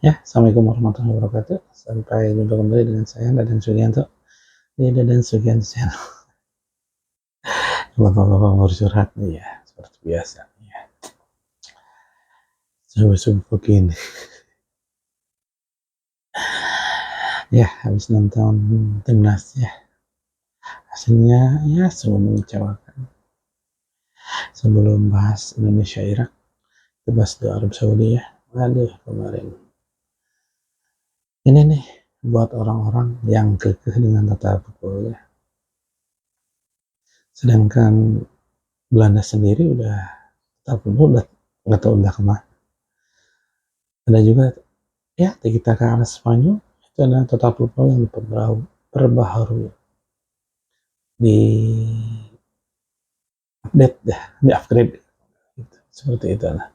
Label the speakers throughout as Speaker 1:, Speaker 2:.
Speaker 1: Ya, assalamualaikum warahmatullahi wabarakatuh. Sampai jumpa kembali dengan saya Dadan Sugianto di Dadan Sugianto Channel. Bapak-bapak mau curhat nih ya, seperti biasa. Ya, subuh-subuh begini. Ya, habis nonton timnas ya. Hasilnya ya sungguh mengecewakan. Sebelum bahas Indonesia Irak, kita bahas Arab Saudi ya. Aduh, kemarin. Ini nih buat orang-orang yang kekeh dengan tata pukul ya. Sedangkan Belanda sendiri udah tata pukul udah nggak tahu udah kemana. Ada juga ya kita ke arah Spanyol itu adalah total football yang diperbaharui, di update ya, di upgrade gitu. Seperti itu lah.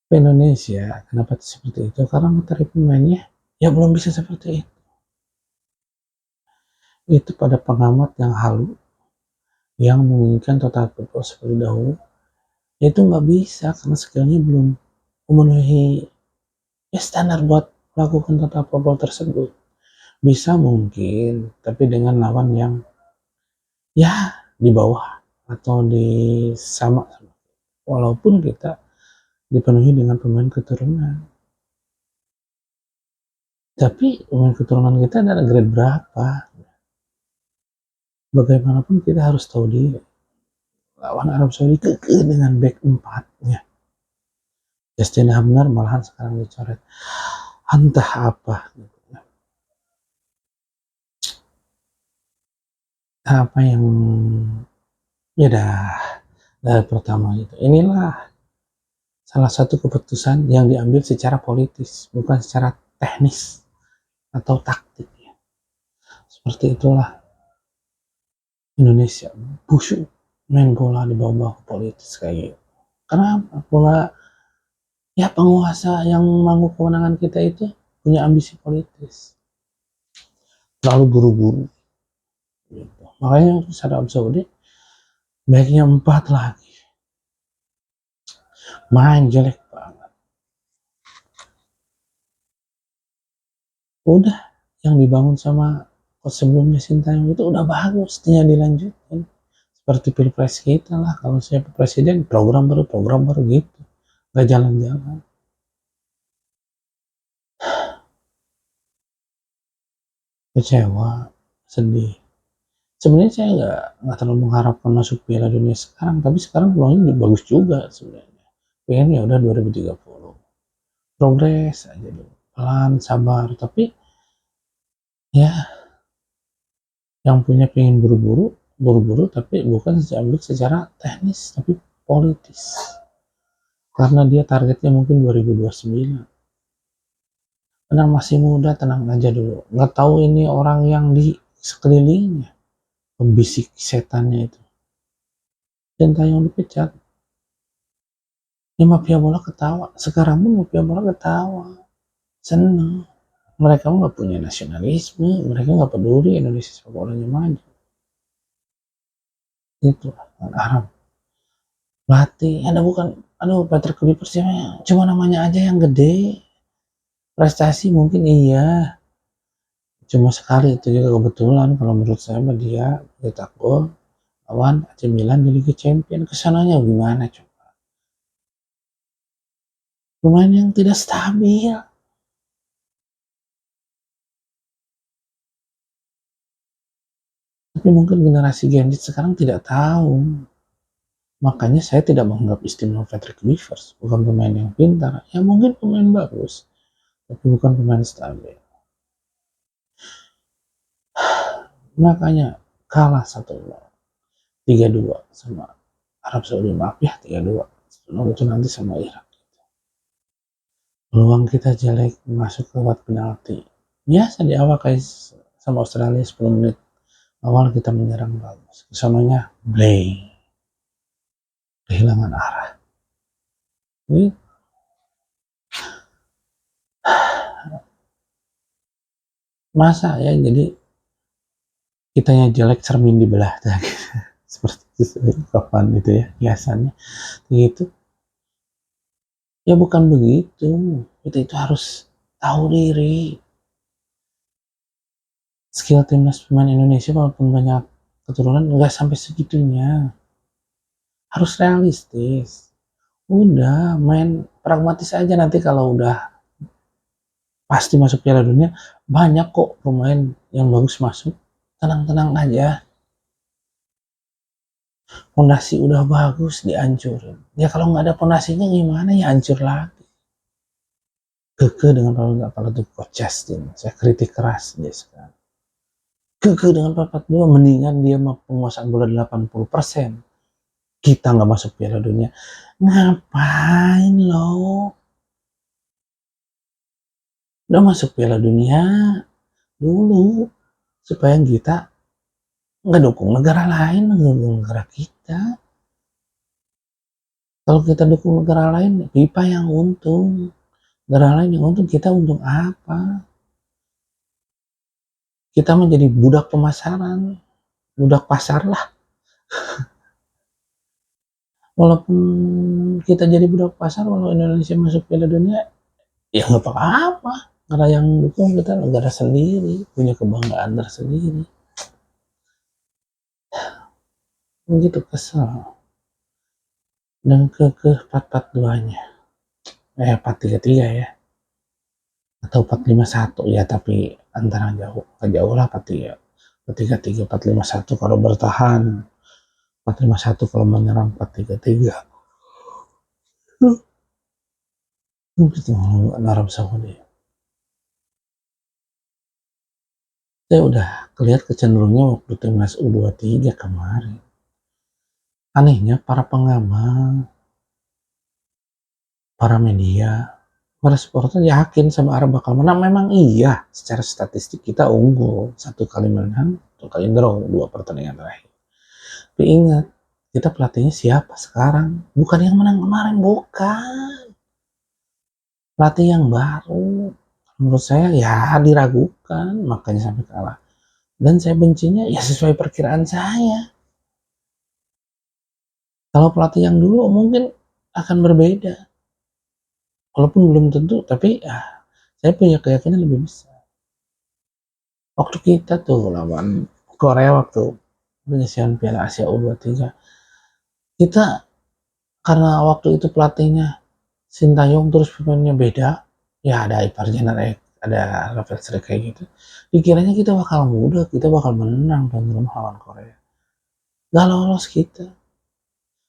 Speaker 1: Indonesia kenapa seperti itu, karena materi pemainnya ya belum bisa seperti itu pada pengamat yang halu yang menginginkan total football seperti dahulu itu nggak bisa karena skillnya belum memenuhi ya standar buat melakukan total football tersebut. Bisa mungkin tapi dengan lawan yang ya di bawah atau di sama, walaupun kita dipenuhi dengan pemain keturunan, tapi pemain keturunan kita adalah grade berapa. Bagaimanapun kita harus tahu diri, lawan Arab Saudi kekeh dengan back 4-nya. Justin Hamner malahan sekarang dicoret entah apa gitu. Apa yang ya dari pertama itu, inilah salah satu keputusan yang diambil secara politis bukan secara teknis atau taktik ya. Seperti itulah Indonesia busuk main bola di bawah politis kayak gitu. Kenapa? Bola ya penguasa yang mangku kewenangan kita itu punya ambisi politis, lalu buru-buru gitu. Makanya Arab Saudi baiknya 4 lagi, main jelek banget. Udah yang dibangun sama coach sebelumnya Sintayong itu udah bagus, tinggal dilanjutin seperti pilpres kita lah. Kalau saya presiden program baru gitu, nggak jalan-jalan. Kecewa, sedih. Sebenarnya saya nggak terlalu mengharapkan masuk Piala Dunia sekarang, tapi sekarang peluangnya bagus juga sebenarnya. Pengen ya udah 2030, progres aja dulu, pelan, sabar. Tapi ya yang punya pengen buru-buru, tapi bukan secara teknis, tapi politis. Karena dia targetnya mungkin 2029. Karena masih muda, tenang aja dulu. Nggak tahu ini orang yang di sekelilingnya, pembisik setannya itu. Dan tayang dipecat. Ya mafia bola ketawa. Sekarang pun mafia bola ketawa. Seneng. Mereka nggak punya nasionalisme. Mereka nggak peduli Indonesia sepak bolanya maju. Itu Arab. Pelatih. Ada bukan. Aduh, Patrick Kluivert cuma namanya aja yang gede. Prestasi mungkin iya. Cuma sekali itu juga kebetulan. Kalau menurut saya dia cetak gol lawan AC Milan di Liga Champions. Kesananya gimana coba? Pemain yang tidak stabil. Tapi mungkin generasi Gen Z sekarang tidak tahu. Makanya saya tidak menganggap istimewa Patrick Kluivert. Bukan pemain yang pintar. Ya mungkin pemain bagus. Tapi bukan pemain stabil. Makanya kalah 1-0. 3-2 sama Arab Saudi. Maaf ya 3-2. Itu nanti sama Irak. Peluang kita jelek masuk ke babak penalti. Biasa di awal kayak sama Australia 10 menit. Awal kita menyerang bagus. Kesananya blank. Kehilangan arah. Ini masa ya jadi kitanya jelek cermin dibelah seperti itu kapan itu ya hiasannya gitu. Ya bukan begitu, kita itu harus tahu diri. Skill timnas pemain Indonesia walaupun banyak keturunan nggak sampai segitunya, harus realistis. Udah main pragmatis aja, nanti kalau udah pasti masuk Piala Dunia, banyak kok pemain yang bagus masuk. Tenang-tenang aja, pondasi udah bagus dihancurin. Ya kalau nggak ada pondasinya gimana, ya hancur lagi. Keke dengan apalagi Coach Justin, saya kritik keras dia sekarang. Keke dengan 4-4-2, mendingan dia mah penguasaan bola 80%. Kita nggak masuk Piala Dunia. Ngapain lo? Udah masuk Piala Dunia dulu supaya kita nggak dukung negara lain, dukung negara kita. Kalau kita dukung negara lain, pipa yang untung. Negara lain yang untung, kita untung apa? Kita menjadi budak pemasaran, budak pasar lah. Walaupun kita jadi budak pasar, kalau Indonesia masuk Piala Dunia, ya nggak apa-apa. Karena yang dukung kita negara sendiri, punya kebanggaan tersendiri. Begitu kesel. Dan ke 4-4-2-nya. 4-3-3 ya. Atau 4-5-1 ya, tapi antara jauh. Jauh lah 4-3. 4-3-3, 4-5-1 kalau bertahan. 4-5-1 kalau menyerang, 4-3-3. Begitu Arab Saudi. Saya udah kelihatan kecenderungannya waktu timnas U23 kemarin. Anehnya para pengamat, para media, para supporter yakin sama Arab bakal menang. Memang iya, secara statistik kita unggul. 1 kali menang, 1 kali draw, 2 pertandingan terakhir. Tapi ingat, kita pelatihnya siapa sekarang? Bukan yang menang kemarin, bukan. Pelatih yang baru. Menurut saya ya diragukan, makanya sampai kalah. Dan saya bencinya ya sesuai perkiraan saya. Kalau pelatih yang dulu mungkin akan berbeda. Walaupun belum tentu, tapi saya punya keyakinan lebih besar. Waktu kita tuh lawan Korea waktu penyisihan Piala Asia U23, kita karena waktu itu pelatihnya Sintayong terus pemainnya beda, ya ada Ipar Jener, ada Rafael Struijk kayak gitu. Dikiranya kita bakal mudah, kita bakal menang dan lawan Korea. Gak lolos kita.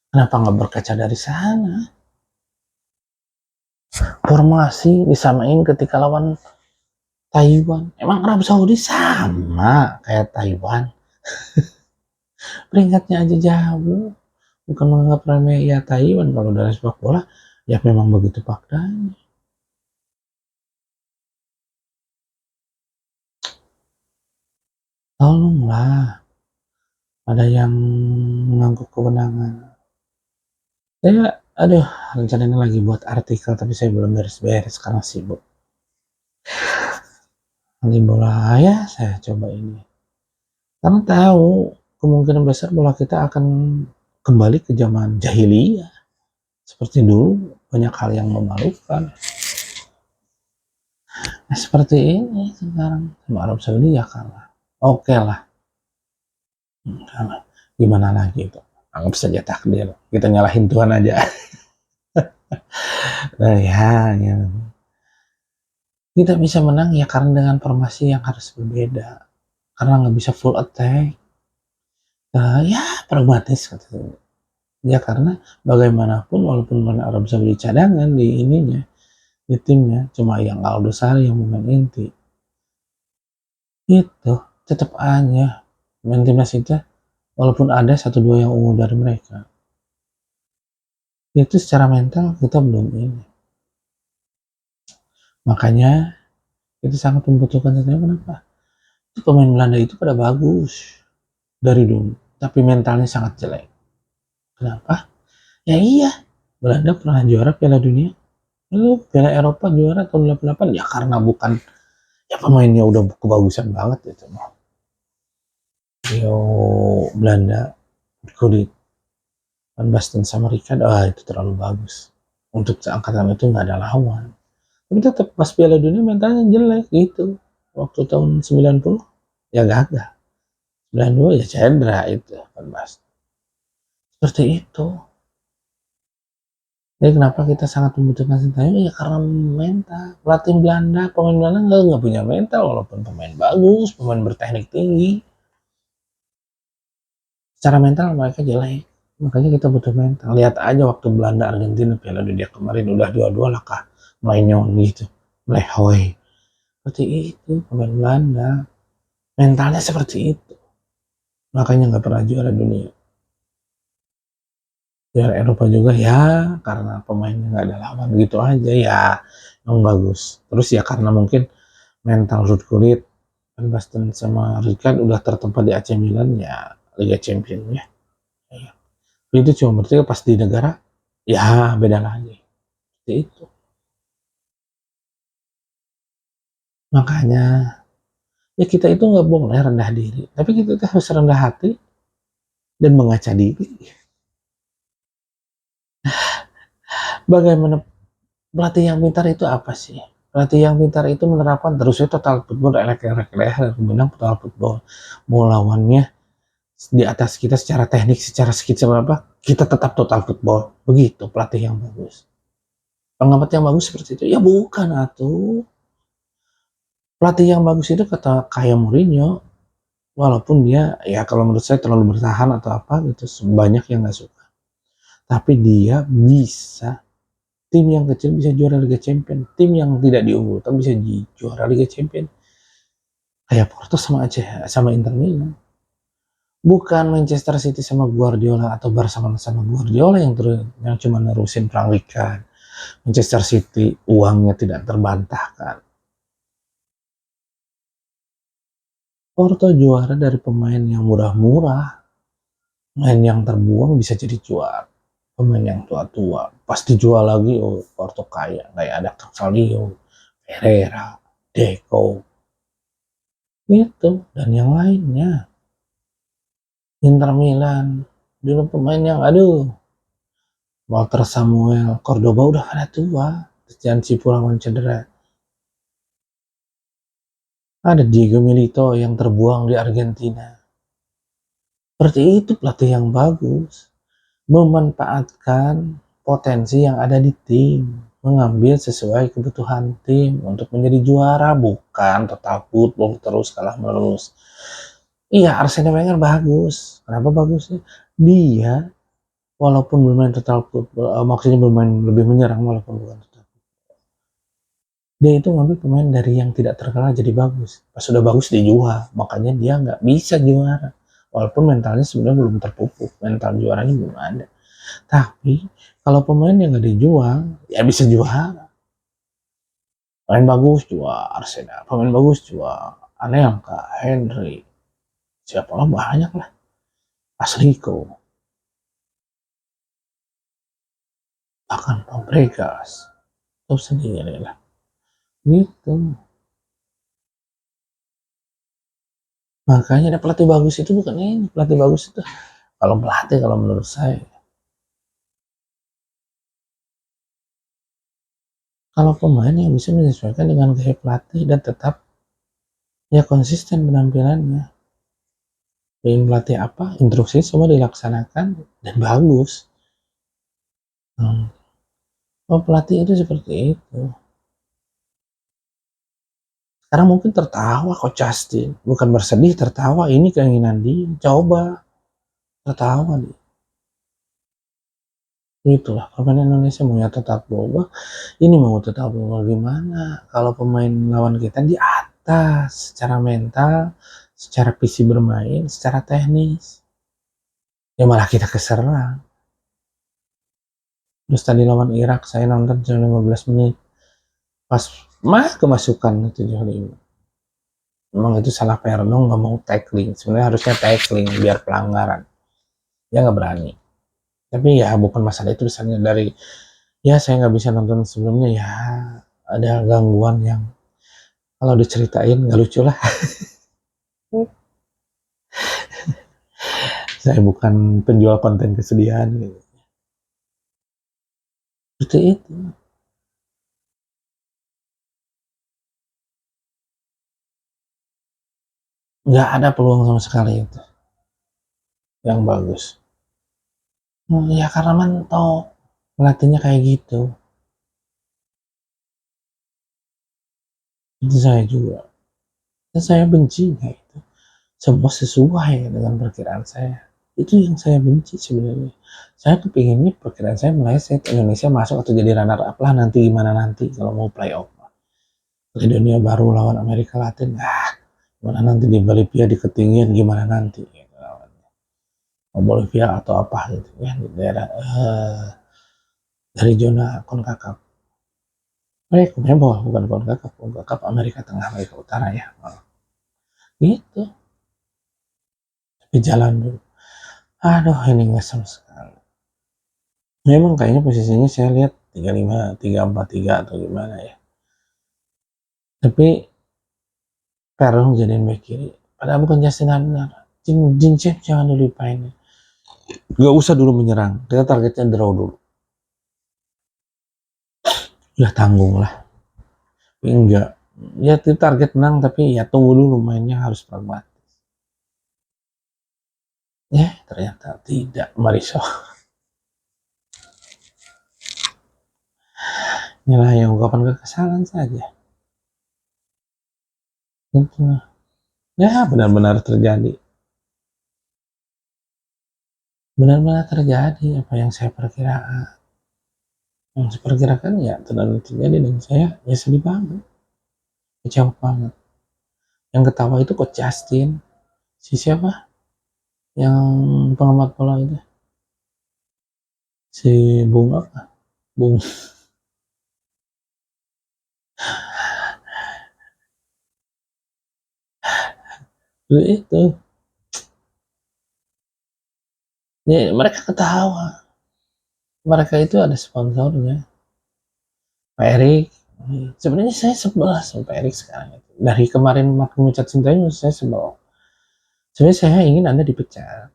Speaker 1: Kenapa nggak berkaca dari sana? Formasi disamain ketika lawan Taiwan. Emang Arab Saudi sama kayak Taiwan. Peringkatnya aja jauh. Bukan menganggap remeh ya Taiwan, kalau dari sepak bola ya memang begitu faktanya. Tolonglah, ada yang mengangguk kewenangan. Saya aduh, rencananya lagi buat artikel tapi saya belum beres-beres karena sibuk. Nanti bola ya saya coba ini. Karena tahu kemungkinan besar bola kita akan kembali ke zaman jahiliyah. Seperti dulu banyak hal yang memalukan. Nah, seperti ini sekarang sama Arab Saudi ya kalah. Oke lah. Kalah. Gimana lagi itu? Anggap saja takdir. Kita nyalahin Tuhan aja. Nah, ya. Kita bisa menang ya karena dengan formasi yang harus berbeda. Karena nggak bisa full attack. Ya pragmatis katanya. Ya karena bagaimanapun walaupun mana Arab Saudi cadangan di ininya, di timnya, cuma yang Aldo Sari yang main inti. Itu tetap aja main timnas itu walaupun ada 1-2 yang unggul dari mereka. Itu secara mental kita belum ini. Makanya itu sangat membutuhkan katanya kenapa? Itu pemain Belanda itu pada bagus dari dulu, tapi mentalnya sangat jelek. Kenapa? Ya iya, Belanda pernah juara Piala Dunia, lalu Piala Eropa juara tahun 88 ya karena bukan ya pemainnya udah kebagusan banget itu mah. Rio Belanda kulit Van Basten sama Ricard, itu terlalu bagus. untuk seangkatan itu nggak ada lawan. Tapi tetap pas Piala Dunia mentalnya jelek gitu. Waktu tahun 90 ya gagal. 92 ya cedera itu kan Mas. Seperti itu. Jadi kenapa kita sangat membutuhkan Sintayong ya karena mental. Pelatih Belanda, pemain Belanda nggak punya mental walaupun pemain bagus, pemain berteknik tinggi. Secara mental mereka jelek. Makanya kita butuh mental. Lihat aja waktu Belanda Argentina Piala Dunia kemarin udah dua-dua lah kah melenyong gitu, melehoi. Seperti itu pemain Belanda. Mentalnya seperti itu. Makanya nggak pernah juara dunia. Juara Eropa juga ya karena pemainnya nggak ada lawan gitu aja ya yang bagus. Terus ya karena mungkin mental Ruud Gullit, Van Basten sama Rijkaard udah tertempat di AC Milan ya Liga Champions ya. Ya. Itu cuma berarti pas di negara ya beda lagi. Seperti itu. Makanya ya kita itu nggak boleh rendah diri, tapi kita harus rendah hati dan mengaca diri. Bagaimana pelatih yang pintar itu apa sih? Pelatih yang pintar itu menerapkan terusnya total football, elek-elek leher, menang total football. Mau lawannya di atas kita secara teknik, secara skill, secara apa, kita tetap total football. Begitu pelatih yang bagus. Pengamat yang bagus seperti itu? Ya bukan atuh. Pelatih yang bagus itu kata kayak Mourinho, walaupun dia ya kalau menurut saya terlalu bertahan atau apa gitu, banyak yang nggak suka. Tapi dia bisa tim yang kecil bisa juara Liga Champions, tim yang tidak diunggulkan bisa juara Liga Champions. Kayak Porto sama aja sama Inter Milan. Bukan Manchester City sama Guardiola atau Barca sama Guardiola yang cuma nerusin pelangikan. Manchester City uangnya tidak terbantahkan. Porto juara dari pemain yang murah-murah, pemain yang terbuang bisa jadi juara. Pemain yang tua-tua pasti jual lagi. Oh Porto kaya kayak ada Carvalho, Herrera, Deco gitu dan yang lainnya. Inter Milan dulu pemain yang aduh Walter Samuel Cordoba udah pada tua, Christian Sipuraman cedera, ada Diego Milito yang terbuang di Argentina. Seperti itu pelatih yang bagus, memanfaatkan potensi yang ada di tim, mengambil sesuai kebutuhan tim untuk menjadi juara, bukan total football terus kalah menerus. Iya, Arsene Wenger bagus. Kenapa bagusnya? Dia walaupun bermain total football, maksudnya bermain lebih menyerang walaupun bukan total. Dia itu ngambil pemain dari yang tidak terkenal jadi bagus. Pas sudah bagus dijual, makanya dia nggak bisa juara. Walaupun mentalnya sebenarnya belum terpupuk, mental juaranya belum ada. Tapi kalau pemain yang nggak dijual, ya bisa juara. Pemain bagus jual Arsenal, pemain bagus jual Anelka, Henry, siapa lah banyak lah. Asriko, bahkan Fabregas, itu sendiri lah. Gitu. Makanya ada pelatih bagus itu bukan ini, pelatih bagus itu kalau pelatih kalau menurut saya. Kalau pemain yang bisa menyesuaikan dengan gaya pelatih dan tetap ya konsisten penampilannya. Ingin pelatih apa, instruksi semua dilaksanakan dan bagus. Hmm. Oh pelatih itu seperti itu. Sekarang mungkin tertawa kok Justin, bukan bersedih tertawa, ini keinginan dia, coba tertawa dia. Itulah pemain Indonesia mau ya tetap boba, ini mau tetap boba gimana? Kalau pemain lawan kita di atas secara mental, secara visi bermain, secara teknis, ya malah kita keserang. Terus tadi lawan Irak saya nonton cuma 15 menit, pas kemasukan 75. Memang itu salah Perno nggak mau tackling, sebenarnya harusnya tackling biar pelanggaran, dia nggak berani. Tapi ya bukan masalah itu, misalnya dari ya saya nggak bisa nonton sebelumnya ya ada gangguan yang kalau diceritain nggak lucu lah. Saya bukan penjual konten kesedihan gitu. Seperti itu. Nggak ada peluang sama sekali itu yang bagus. Ya karena mentok, pelatihnya kayak gitu. Itu saya juga. Dan saya benci kayak itu. Sesuai dengan perkiraan saya. Itu yang saya benci sebenarnya. Saya tuh pengennya perkiraan saya meleset, Indonesia masuk atau jadi runner up lah nanti gimana nanti kalau mau playoff. Ke dunia baru lawan Amerika Latin, gimana nanti di Bolivia di ketinggian gimana nanti gitu, lawannya. Bolivia atau apa gitu ya di daerah dari zona CONCACAF. Bukan CONCACAF, CONCACAF Amerika Tengah Amerika Utara ya. Gitu, tapi jalan dulu. Aduh ini nggak sama sekali. Memang kayaknya posisinya saya lihat 35, 3-4-3 atau gimana ya. Tapi Peron jadiin back kiri. Padahal bukan Justin Hubner. Jin jangan dilupain. Gak usah dulu menyerang. Kita targetnya draw dulu. Udah tanggung lah. Enggak. Ya target menang tapi ya tunggu dulu mainnya harus pragmatis. Ya ternyata tidak Marisol. Inilah yang ungkapan kekesalan saja. Itu. Ya benar-benar terjadi. Benar-benar terjadi apa yang saya perkirakan. Yang saya perkirakan ya terjadi dan saya ya sedih banget. Kecewa banget. Yang ketawa itu Coach Justin. Si siapa? Yang pengamat bola itu. Si Bunga. Bung. Itu. Ya, mereka ketawa. Mereka itu ada sponsornya. Pak Erik. Sebenarnya saya sebel sama Pak Erik sekarang. Dari kemarin makin mencat cintanya saya sebel. Sebenarnya saya ingin Anda dipecat.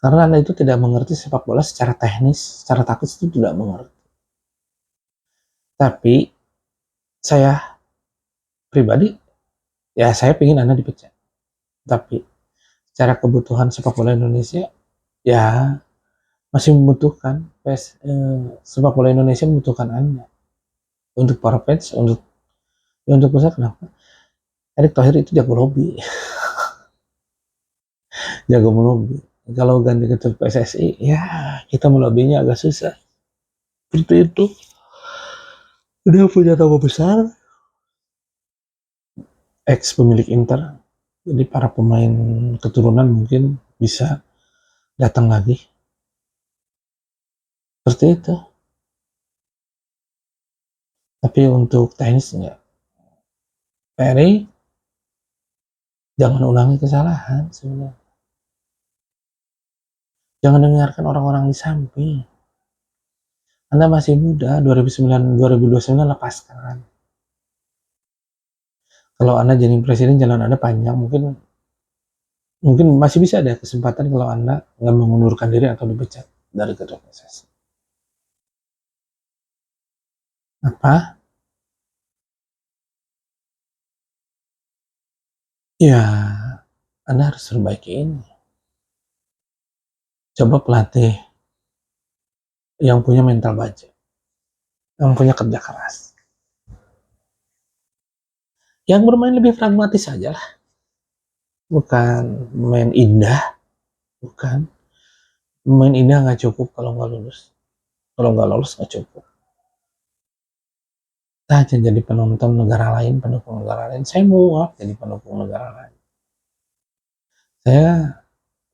Speaker 1: Karena Anda itu tidak mengerti sepak bola secara teknis, secara taktis itu tidak mengerti. Tapi saya pribadi, ya saya ingin Anda dipecat. Tapi secara kebutuhan sepak bola Indonesia, ya masih membutuhkan sepak bola Indonesia membutuhkan Anda untuk para fans, untuk pusat. Kenapa? Erick Thohir itu jago lobby, jago melobi. Kalau ganti ketua PSSI, ya kita melobinya agak susah. Seperti itu. Dia punya nama besar, ex pemilik Inter. Jadi para pemain keturunan mungkin bisa datang lagi. Seperti itu. Tapi untuk teknisnya, Perry jangan ulangi kesalahan sebenarnya. Jangan dengarkan orang-orang di samping. Anda masih muda, 2029 lepaskan. Kalau Anda jadi presiden, jalan Anda panjang, mungkin masih bisa ada kesempatan kalau Anda nggak mengundurkan diri atau dipecat dari ketua PSSI. Apa? Ya, Anda harus perbaiki ini. Coba pelatih yang punya mental baja, yang punya kerja keras, yang bermain lebih pragmatis saja lah, bukan main indah, bukan main indah nggak cukup kalau nggak lulus, kalau nggak lolos nggak cukup. Saja jadi penonton negara lain, pendukung negara lain. Saya mau jadi pendukung negara lain. Saya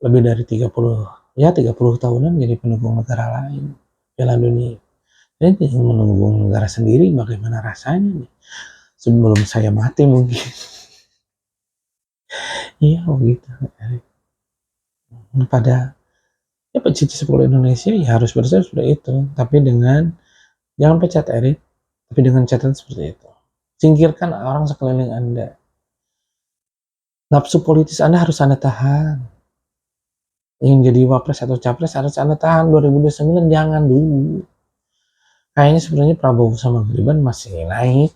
Speaker 1: lebih dari 30 tahunan jadi pendukung negara lain, Piala Dunia. Saya ingin menunggu negara sendiri bagaimana rasanya nih. Sebelum saya mati mungkin. Iya begitu. Pada ya pecinta sepak bola Indonesia ya harus berusaha seperti itu. Tapi dengan jangan pecat Erik, tapi dengan catatan seperti itu. Singkirkan orang sekeliling Anda. Nafsu politis Anda harus Anda tahan. ingin jadi wapres atau capres harus Anda tahan 2029, jangan dulu. Kayaknya sebenarnya Prabowo sama Gibran masih naik,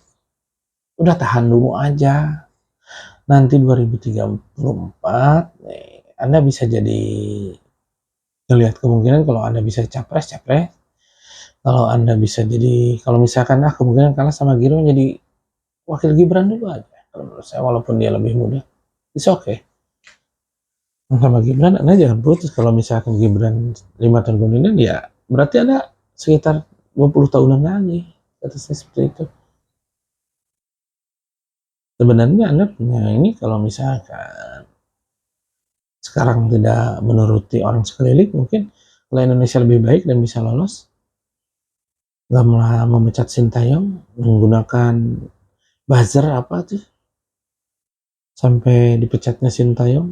Speaker 1: udah tahan dulu aja. Nanti 2034 Anda bisa jadi, ngelihat kemungkinan kalau Anda bisa capres, kalau Anda bisa jadi, kalau misalkan kemungkinan kalah sama Gibran, jadi wakil Gibran dulu aja. Kalau menurut saya, walaupun dia lebih muda, it's okay. Sama Gibran Anda jangan putus. Kalau misalkan Gibran 5 tahun kemudian, ya berarti Anda sekitar 20 tahunan lagi. Atasnya seperti itu. Sebenarnya Anda punya ini, kalau misalkan sekarang tidak menuruti orang sekeliling, mungkin kalau Indonesia lebih baik dan bisa lolos, nggak malah memecat Sintayong menggunakan buzzer apa tuh sampai dipecatnya Sintayong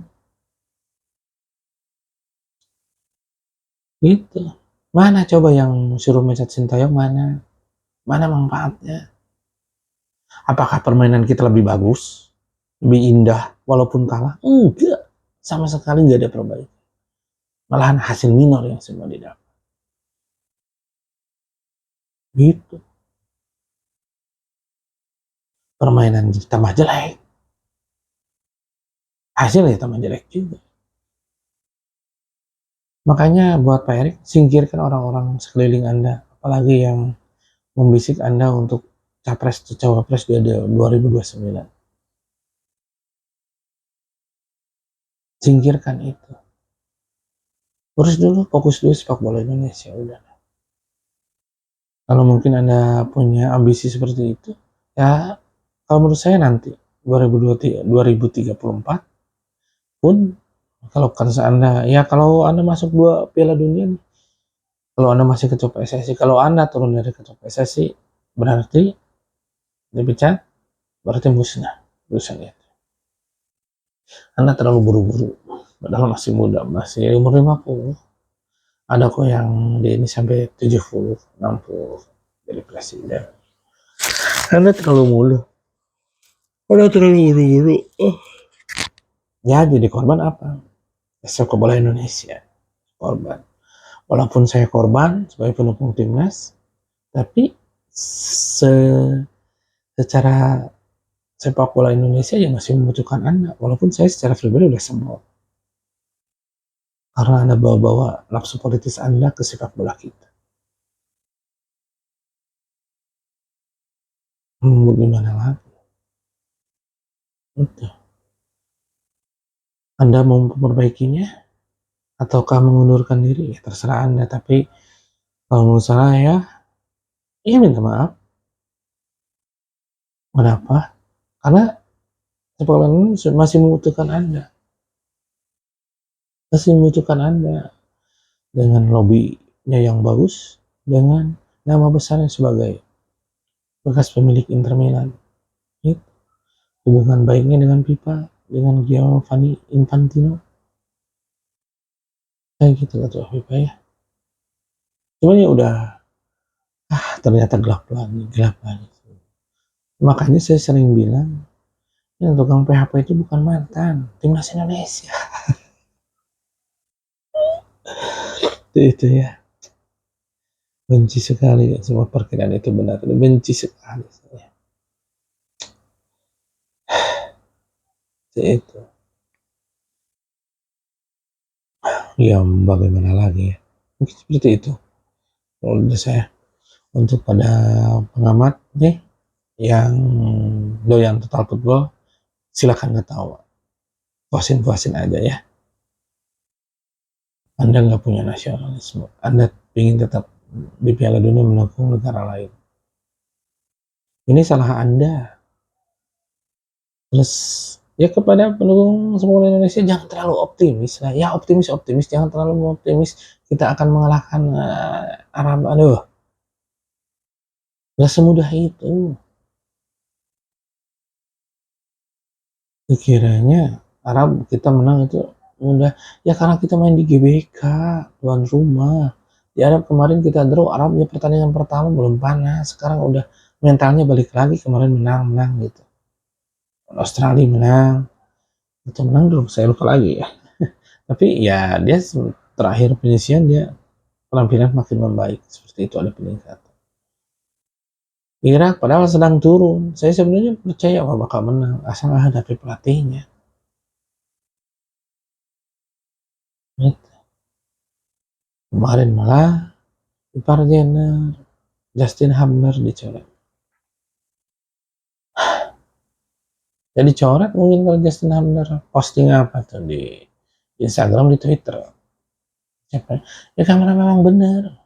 Speaker 1: gitu. Mana coba yang suruh mecat Sintayong, mana manfaatnya? Apakah permainan kita lebih bagus, lebih indah walaupun kalah? Enggak, sama sekali nggak ada perbaikan, malahan hasil minor yang semua didapat gitu. Permainan tambah jelek, hasilnya tambah jelek juga. Makanya buat Pak Erik, singkirkan orang-orang sekeliling Anda, apalagi yang membisik Anda untuk capres atau cawapres di 2029. Singkirkan itu. Urus dulu, fokus dulu sepak bola Indonesia, udah. Kalau mungkin Anda punya ambisi seperti itu, ya kalau menurut saya nanti 2034 pun, kalau kata Anda, ya kalau Anda masuk 2 Piala Dunia nih, kalau Anda masih ketua PSSI, kalau Anda turun dari ketua PSSI, berarti dipecat, berarti musnah urusan itu. Anda terlalu buru-buru, padahal masih muda, masih umur 50. Ada kok yang di ini sampai 70, 60 jadi presiden. Anda terlalu muda. Anda terlalu buru-buru. Ya jadi korban apa? Sepak bola Indonesia. Korban. Walaupun saya korban sebagai pendukung timnas, tapi secara sepak bola Indonesia ya masih membutuhkan Anda. Walaupun saya secara pribadi udah sembuh. Karena Anda bawa-bawa nafsu politis Anda ke sepak bola kita. Gimana lagi? Udah. Anda mau memperbaikinya ataukah mengundurkan diri? Ya terserah Anda. Tapi kalau menurut saya, ya minta maaf. Kenapa? Karena sepak bola ini masih membutuhkan Anda. Masih membutuhkan Anda. Dengan lobbynya yang bagus, dengan nama besarnya sebagai bekas pemilik Inter Milan. Itu hubungan baiknya dengan FIFA, dengan Giovanni Infantino, kayak gitu ketua FIFA ya. Cuman ya udah, ternyata gelap lagi. Makanya saya sering bilang, yang tukang PHP itu bukan mantan timnas Indonesia. Itu ya, benci sekali ya, semua perkiraan itu benar, benci sekali saya. Itu ya, bagaimana lagi ya, mungkin seperti itu menurut saya. Untuk pada pengamat nih yang doyan total football, silakan ketawa, puasin aja ya. Anda nggak punya nasionalisme, Anda ingin tetap di Piala Dunia mendukung negara lain, ini salah Anda. Terus ya, kepada pendukung sepak bola Indonesia, jangan terlalu optimis lah ya. Optimis, jangan terlalu optimis kita akan mengalahkan Arab. Aduh, nggak semudah itu. Dikiranya Arab kita menang itu mudah ya, karena kita main di GBK, tuan rumah. Di Arab kemarin kita draw, Arab ya pertandingan pertama belum panas, sekarang udah mentalnya balik lagi. Kemarin menang gitu, Australia menang, itu menang dulu saya lupa lagi ya. Tapi ya dia terakhir penyisian dia penampilan makin membaik, seperti itu ada peningkatan. Irak padahal sedang turun, saya sebenarnya percaya bakal menang asal hadapi pelatihnya. Gitu. Kemarin malah ipar Jenner Justin Hamner dicoret. Jadi coret mungkin kalau Justin Hamner posting apa tuh di Instagram, di Twitter. Siapa? Ya kamera memang bener.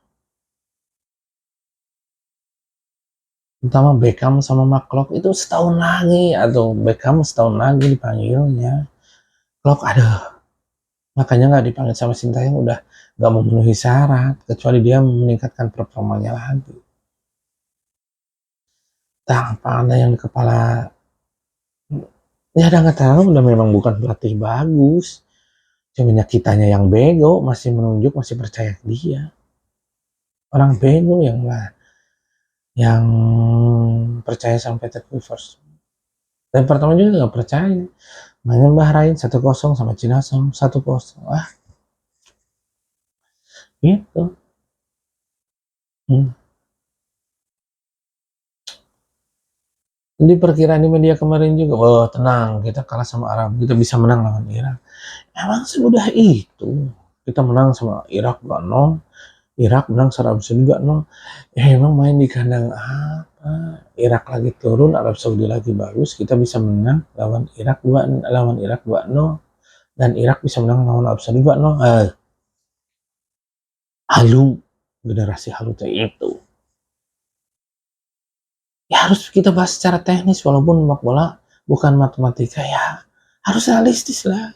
Speaker 1: Terutama Beckham sama McClock itu setahun lagi, atau Beckham setahun lagi dipanggilnya. Klopp ada, makanya nggak dipanggil sama Sintayong, udah nggak memenuhi syarat kecuali dia meningkatkan performanya lagi. Tanpa ada yang di kepala, ya udah nggak tahu, udah memang bukan pelatih bagus. Cuman kitanya yang bego, masih menunjuk, masih percaya dia. Orang bego yang percaya sama Peter Clifford. Dan pertama juga nggak percaya. Mainnya Bahrain 1-0 sama Cina 1-0. Ah, gitu. Hmm. Di perkiraan di media kemarin juga, oh tenang, kita kalah sama Arab, kita bisa menang lawan Irak. Emang semudah itu? Kita menang sama Irak 2-0, Irak menang sama Arab Saudi 2-0. Emang main di kandang apa? Irak lagi turun, Arab Saudi lagi bagus, kita bisa menang lawan Irak 2-0, dan Irak bisa menang lawan Arab Saudi 2-0. Halu, generasi halu itu. Ya harus kita bahas secara teknis, walaupun sepak bola bukan matematika, ya harus realistis lah.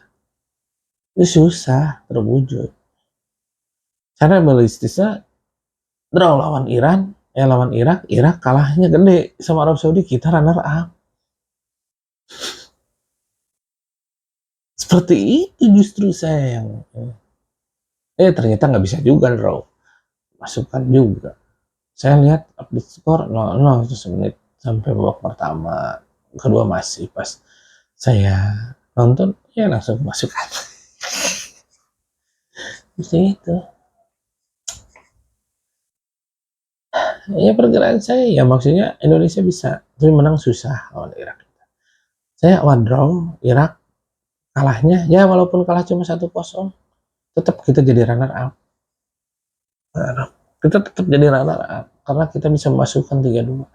Speaker 1: Itu susah terwujud. Karena realistisnya draw lawan Iran, lawan Irak, Irak kalahnya gede sama Arab Saudi, kita runner up. Seperti itu justru saya yang ternyata nggak bisa juga draw. Masukkan juga. Saya lihat update skor 0-0 itu semenit sampai babak pertama, kedua masih pas saya nonton ya langsung masukkan. Seperti itu. Ya perkiraan saya ya maksudnya Indonesia bisa, tapi menang susah lawan Irak. Saya draw Irak, kalahnya ya walaupun kalah cuma 1-0, tetap kita jadi runner up. Nah, kita tetap jadi runner up karena kita bisa memasukkan 3-2.